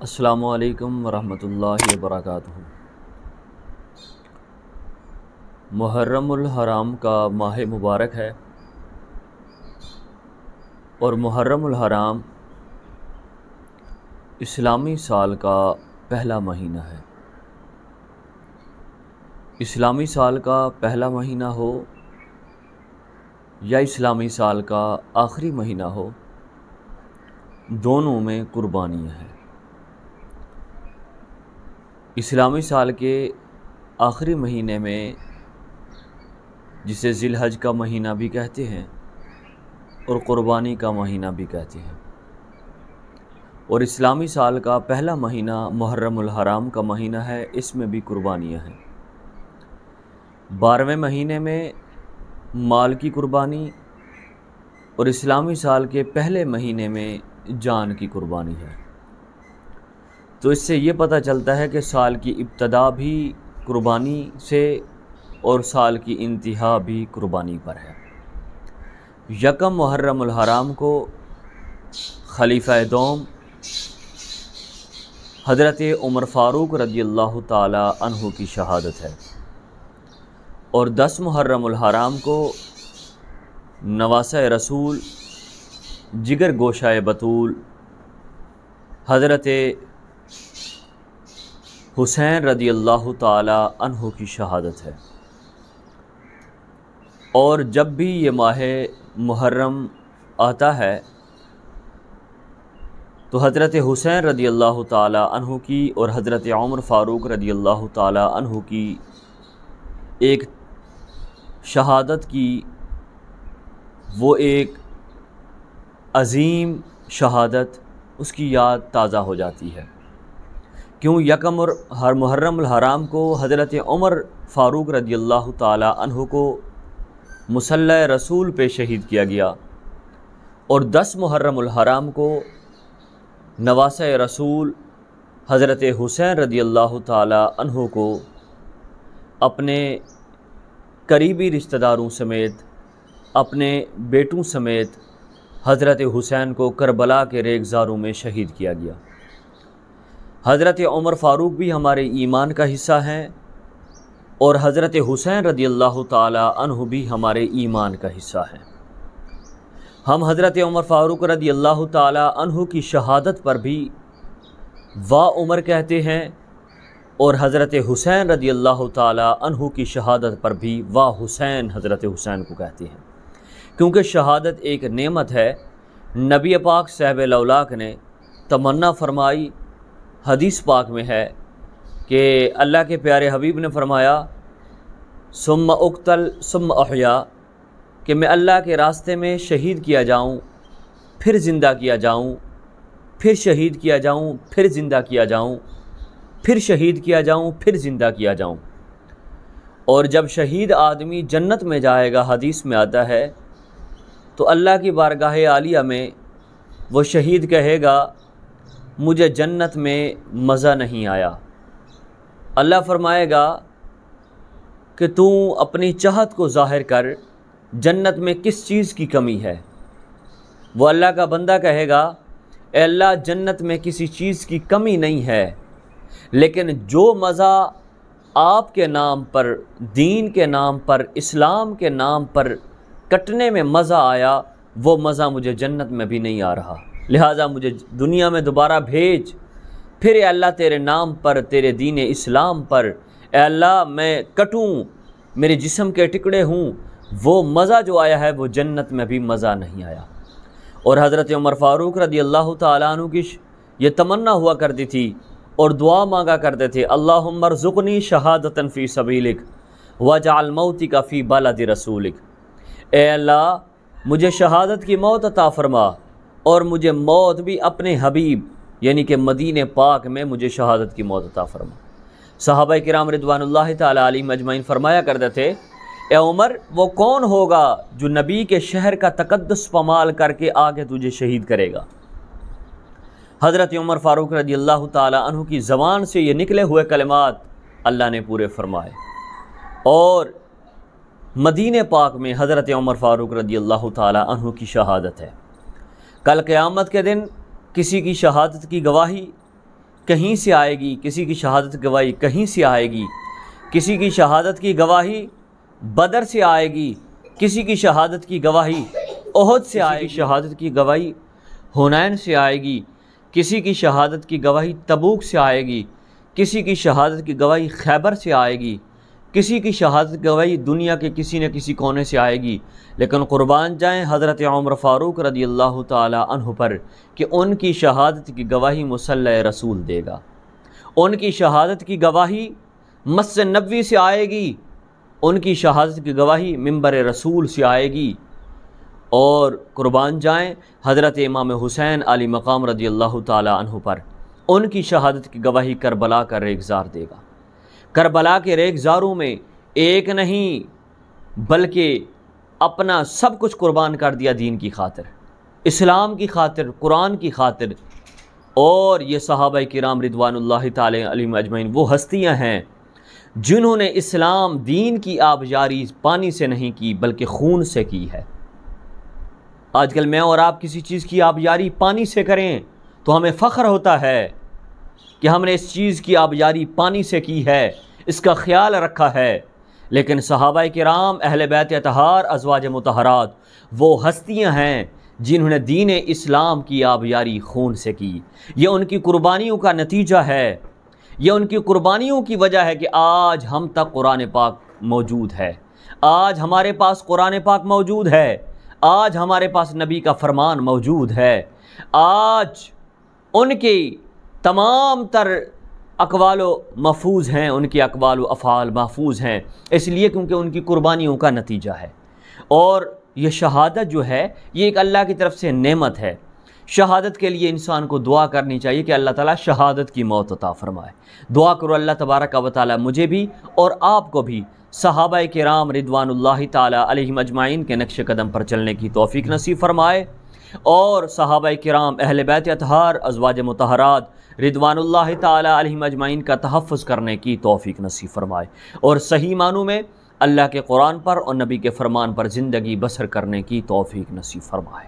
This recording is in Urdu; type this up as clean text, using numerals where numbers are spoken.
السلام علیکم ورحمۃ اللہ وبرکاتہ۔ محرم الحرام کا ماہ مبارک ہے اور محرم الحرام اسلامی سال کا پہلا مہینہ ہے۔ اسلامی سال کا پہلا مہینہ ہو یا اسلامی سال کا آخری مہینہ ہو، دونوں میں قربانیاں ہیں۔ اسلامی سال کے آخری مہینے میں، جسے ذی الحج کا مہینہ بھی کہتے ہیں اور قربانی کا مہینہ بھی کہتے ہیں، اور اسلامی سال کا پہلا مہینہ محرم الحرام کا مہینہ ہے، اس میں بھی قربانیاں ہیں۔ 12ویں مہینے میں مال کی قربانی اور اسلامی سال کے پہلے مہینے میں جان کی قربانی ہے۔ تو اس سے یہ پتہ چلتا ہے کہ سال کی ابتدا بھی قربانی سے اور سال کی انتہا بھی قربانی پر ہے۔ یکم محرم الحرام کو خلیفہ دوم حضرت عمر فاروق رضی اللہ تعالی عنہ کی شہادت ہے، اور 10 محرم الحرام کو نواسہ رسول جگر گوشہ بطول حضرت حسین رضی اللہ تعالی عنہ کی شہادت ہے۔ اور جب بھی یہ ماہ محرم آتا ہے تو حضرت حسین رضی اللہ تعالی عنہ کی اور حضرت عمر فاروق رضی اللہ تعالی عنہ کی ایک شہادت کی وہ ایک عظیم شہادت، اس کی یاد تازہ ہو جاتی ہے۔ کیوں؟ یکم اور محرم الحرام کو حضرت عمر فاروق رضی اللہ تعالی عنہ کو مصلی رسول پہ شہید کیا گیا، اور 10 محرم الحرام کو نواسہ رسول حضرت حسین رضی اللہ تعالی عنہ کو اپنے قریبی رشتہ داروں سمیت، اپنے بیٹوں سمیت حضرت حسین کو کربلا کے ریگزاروں میں شہید کیا گیا۔ حضرت عمر فاروق بھی ہمارے ایمان کا حصہ ہیں، اور حضرت حسین رضی اللہ تعالی عنہ بھی ہمارے ایمان کا حصہ ہیں۔ ہم حضرت عمر فاروق رضی اللہ تعالی عنہ کی شہادت پر بھی وا عمر کہتے ہیں، اور حضرت حسین رضی اللہ تعالی عنہ کی شہادت پر بھی وا حسین، حضرت حسین کو کہتے ہیں، کیونکہ شہادت ایک نعمت ہے۔ نبی پاک صاحب الاولاق نے تمنا فرمائی، حدیث پاک میں ہے کہ اللہ کے پیارے حبیب نے فرمایا ثم اقتل ثم احیا، کہ میں اللہ کے راستے میں شہید کیا جاؤں، پھر زندہ کیا جاؤں، پھر شہید کیا جاؤں، پھر زندہ کیا جاؤں، پھر شہید کیا جاؤں، پھر زندہ کیا جاؤں۔ اور جب شہید آدمی جنت میں جائے گا، حدیث میں آتا ہے، تو اللہ کی بارگاہ عالیہ میں وہ شہید کہے گا مجھے جنت میں مزہ نہیں آیا۔ اللہ فرمائے گا کہ تو اپنی چاہت کو ظاہر کر، جنت میں کس چیز کی کمی ہے؟ وہ اللہ کا بندہ کہے گا اے اللہ، جنت میں کسی چیز کی کمی نہیں ہے، لیکن جو مزہ آپ کے نام پر، دین کے نام پر، اسلام کے نام پر کٹنے میں مزہ آیا، وہ مزہ مجھے جنت میں بھی نہیں آ رہا، لہٰذا مجھے دنیا میں دوبارہ بھیج، پھر اے اللہ تیرے نام پر، تیرے دین اسلام پر اے اللہ میں کٹوں، میرے جسم کے ٹکڑے ہوں، وہ مزہ جو آیا ہے وہ جنت میں بھی مزہ نہیں آیا۔ اور حضرت عمر فاروق رضی اللہ تعالیٰ عنہ کی یہ تمنا ہوا کرتی تھی اور دعا مانگا کرتے تھے، اللہم ارزقنی شہادۃ فی سبیلک واجعل موتی کا فی بلد رسولک، اے اللہ مجھے شہادت کی موت عطا فرما، اور مجھے موت بھی اپنے حبیب یعنی کہ مدینہ پاک میں مجھے شہادت کی موت عطا فرما۔ صحابہ کرام رضوان اللہ تعالی علیہم اجمعین فرمایا کرتے تھے، اے عمر، وہ کون ہوگا جو نبی کے شہر کا تقدس پامال کر کے آگے تجھے شہید کرے گا؟ حضرت عمر فاروق رضی اللہ تعالی عنہ کی زبان سے یہ نکلے ہوئے کلمات اللہ نے پورے فرمائے، اور مدینہ پاک میں حضرت عمر فاروق رضی اللہ تعالی عنہ کی شہادت ہے۔ کل قیامت کے دن کسی کی شہادت کی گواہی کہیں سے آئے گی، کسی کی شہادت کی گواہی کہیں سے آئے گی، کسی کی شہادت کی گواہی بدر سے آئے گی، کسی کی شہادت کی گواہی احد سے آئے گی، شہادت کی گواہی حنین سے آئے گی، کسی کی شہادت کی گواہی تبوک سے آئے گی، کسی کی شہادت کی گواہی خیبر سے آئے گی، کسی کی شہادت کی گواہی دنیا کے کسی نہ کسی کونے سے آئے گی، لیکن قربان جائیں حضرت عمر فاروق رضی اللہ تعالی عنہ پر کہ ان کی شہادت کی گواہی مصلی رسول دے گا، ان کی شہادت کی گواہی مسجد نبوی سے آئے گی، ان کی شہادت کی گواہی منبر رسول سے آئے گی، اور قربان جائیں حضرت امام حسین علی مقام رضی اللہ تعالی عنہ پر ان کی شہادت کی گواہی کربلا کا ریگزار دے گا۔ کربلا کے ریگزاروں میں ایک نہیں بلکہ اپنا سب کچھ قربان کر دیا دین کی خاطر، اسلام کی خاطر، قرآن کی خاطر، اور یہ صحابہ کرام رضوان اللہ تعالی علیہم اجمعین وہ ہستیاں ہیں جنہوں نے اسلام دین کی آبیاری پانی سے نہیں کی بلکہ خون سے کی ہے۔ آج کل میں اور آپ کسی چیز کی آبیاری پانی سے کریں تو ہمیں فخر ہوتا ہے کہ ہم نے اس چیز کی آبیاری پانی سے کی ہے، اس کا خیال رکھا ہے، لیکن صحابہ کرام اہل بیت اطہار ازواج مطہرات وہ ہستیاں ہیں جنہوں نے دین اسلام کی آبیاری خون سے کی۔ یہ ان کی قربانیوں کا نتیجہ ہے، یہ ان کی قربانیوں کی وجہ ہے کہ آج ہم تک قرآن پاک موجود ہے، آج ہمارے پاس قرآن پاک موجود ہے، آج ہمارے پاس نبی کا فرمان موجود ہے، آج ان کی تمام تر اقوال و محفوظ ہیں، ان کے اقوال و افعال محفوظ ہیں، اس لیے کیونکہ ان کی قربانیوں کا نتیجہ ہے۔ اور یہ شہادت جو ہے یہ ایک اللہ کی طرف سے نعمت ہے۔ شہادت کے لیے انسان کو دعا کرنی چاہیے کہ اللہ تعالیٰ شہادت کی موت عطا فرمائے۔ دعا کرو اللہ تبارک و تعالیٰ مجھے بھی اور آپ کو بھی صحابہ کرام رضوان اللہ تعالیٰ علیہم اجمعین کے نقش قدم پر چلنے کی توفیق نصیب فرمائے، اور صحابہ کرام اہل بیت اطہار ازواج مطہرات رضوان اللہ تعالیٰ علیہم اجمعین کا تحفظ کرنے کی توفیق نصیب فرمائے، اور صحیح معنوں میں اللہ کے قرآن پر اور نبی کے فرمان پر زندگی بسر کرنے کی توفیق نصیب فرمائے۔